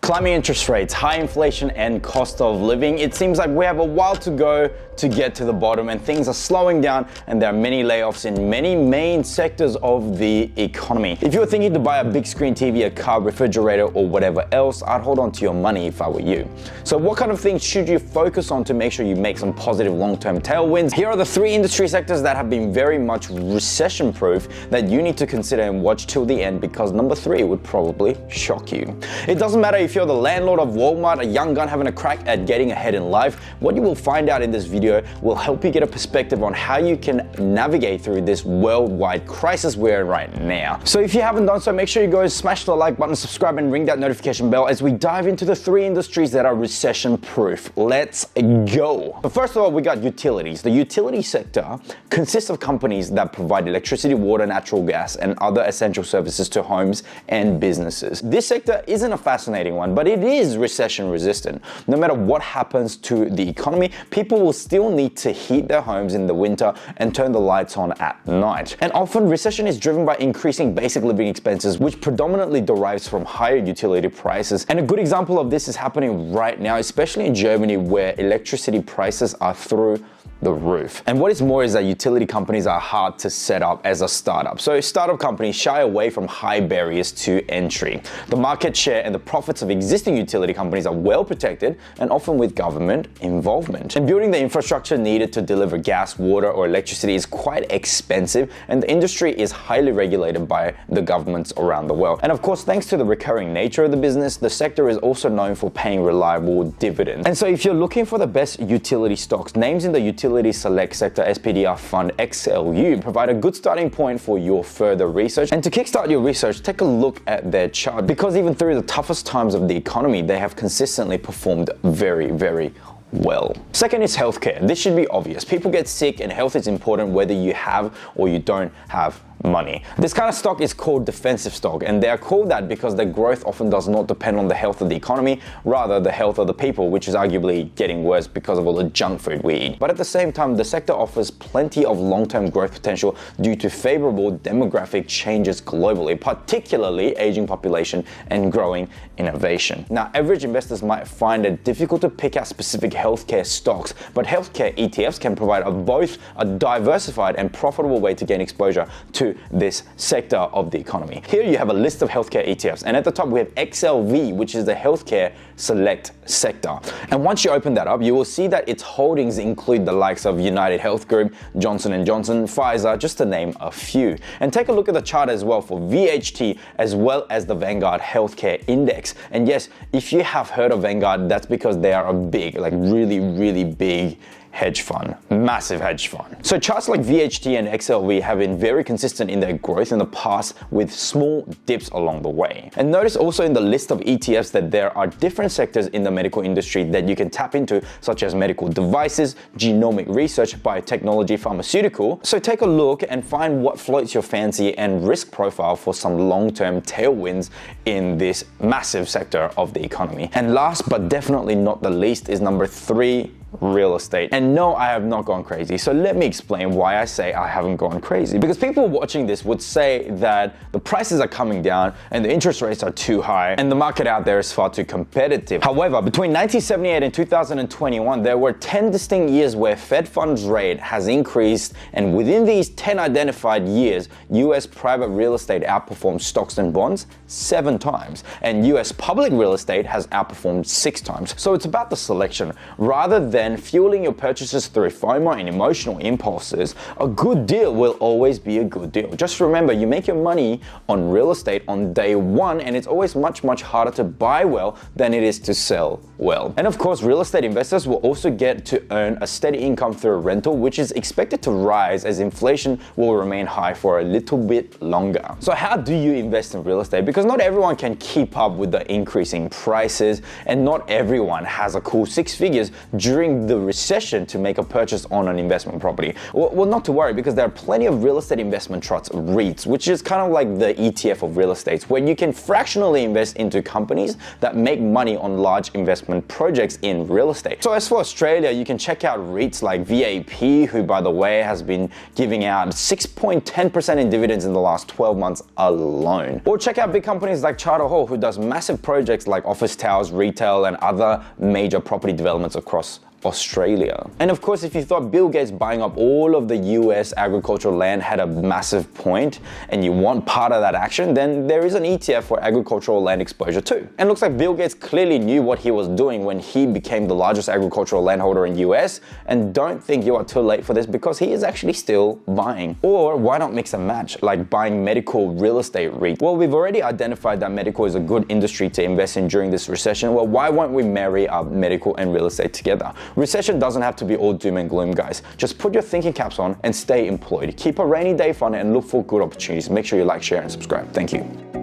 Climbing interest rates, high inflation, and cost of living. It seems like we have a while to go to get to the bottom, and things are slowing down, and there are many layoffs in many main sectors of the economy. If you were thinking to buy a big screen TV, a car, refrigerator, or whatever else, I'd hold on to your money if I were you. So what kind of things should you focus on to make sure you make some positive long-term tailwinds? Here are the 3 industry sectors that have been very much recession-proof that you need to consider and watch till the end, because number 3 would probably shock you. It doesn't matter if you're the landlord of Walmart, a young gun having a crack at getting ahead in life. What you will find out in this video will help you get a perspective on how you can navigate through this worldwide crisis we're in right now. So if you haven't done so, make sure you go and smash the like button, subscribe, and ring that notification bell as we dive into the 3 industries that are recession-proof. Let's go. But first of all, we got utilities. The utility sector consists of companies that provide electricity, water, natural gas, and other essential services to homes and businesses. This sector isn't a fascinating one, but it is recession resistant. No matter what happens to the economy, people will still need to heat their homes in the winter and turn the lights on at night. And often recession is driven by increasing basic living expenses, which predominantly derives from higher utility prices. And a good example of this is happening right now, especially in Germany, where electricity prices are through the roof. And what is more is that utility companies are hard to set up as a startup. So startup companies shy away from high barriers to entry. The market share and the profits of existing utility companies are well protected and often with government involvement. And building the infrastructure needed to deliver gas, water, or electricity is quite expensive, and the industry is highly regulated by the governments around the world. And of course, thanks to the recurring nature of the business, the sector is also known for paying reliable dividends. And so if you're looking for the best utility stocks, names in the utility select sector SPDR fund XLU provide a good starting point for your further research. And to kickstart your research, take a look at their chart, because even through the toughest times of the economy, they have consistently performed very, very well. Second is healthcare. This should be obvious. People get sick, and health is important whether you have or you don't have money. This kind of stock is called defensive stock, and they are called that because their growth often does not depend on the health of the economy, rather the health of the people, which is arguably getting worse because of all the junk food we eat. But at the same time, the sector offers plenty of long-term growth potential due to favorable demographic changes globally, particularly aging population and growing innovation. Now, average investors might find it difficult to pick out specific healthcare stocks, but healthcare ETFs can provide both a diversified and profitable way to gain exposure to this sector of the economy. Here you have a list of healthcare ETFs, and at the top we have XLV, which is the healthcare select sector. And once you open that up, you will see that its holdings include the likes of United Health Group, Johnson & Johnson, Pfizer, just to name a few. And take a look at the chart as well for VHT, as well as the Vanguard Healthcare Index. And yes, if you have heard of Vanguard, that's because they are a big, like really, really big hedge fund, massive hedge fund. So charts like VHT and XLV have been very consistent in their growth in the past, with small dips along the way. And notice also in the list of ETFs that there are different sectors in the medical industry that you can tap into, such as medical devices, genomic research, biotechnology, pharmaceutical. So take a look and find what floats your fancy and risk profile for some long-term tailwinds in this massive sector of the economy. And last but definitely not the least is number 3, real estate. And no, I have not gone crazy. So let me explain why I say I haven't gone crazy. Because people watching this would say that the prices are coming down and the interest rates are too high and the market out there is far too competitive. However, between 1978 and 2021, there were 10 distinct years where Fed funds rate has increased, and within these 10 identified years, US private real estate outperformed stocks and bonds 7 times, and US public real estate has outperformed 6 times. So it's about the selection rather than fueling your purchases through FOMO and emotional impulses. A good deal will always be a good deal. Just remember, you make your money on real estate on day one, and it's always much, much harder to buy well than it is to sell well. And of course, real estate investors will also get to earn a steady income through rental, which is expected to rise as inflation will remain high for a little bit longer. So how do you invest in real estate? Because not everyone can keep up with the increasing prices, and not everyone has a cool 6 figures during during the recession to make a purchase on an investment property? Well, not to worry, because there are plenty of real estate investment trusts, REITs, which is kind of like the ETF of real estate, where you can fractionally invest into companies that make money on large investment projects in real estate. So as for Australia, you can check out REITs like VAP, who by the way has been giving out 6.10% in dividends in the last 12 months alone. Or check out big companies like Charter Hall, who does massive projects like office towers, retail, and other major property developments across Australia. And of course, if you thought Bill Gates buying up all of the US agricultural land had a massive point and you want part of that action, then there is an ETF for agricultural land exposure too. And it looks like Bill Gates clearly knew what he was doing when he became the largest agricultural landholder in US, and don't think you are too late for this, because he is actually still buying. Or why not mix and match, like buying medical real estate REIT? Well, we've already identified that medical is a good industry to invest in during this recession. Well, why won't we marry up medical and real estate together? Recession doesn't have to be all doom and gloom, guys. Just put your thinking caps on and stay employed. Keep a rainy day fun and look for good opportunities. Make sure you like, share, and subscribe. Thank you.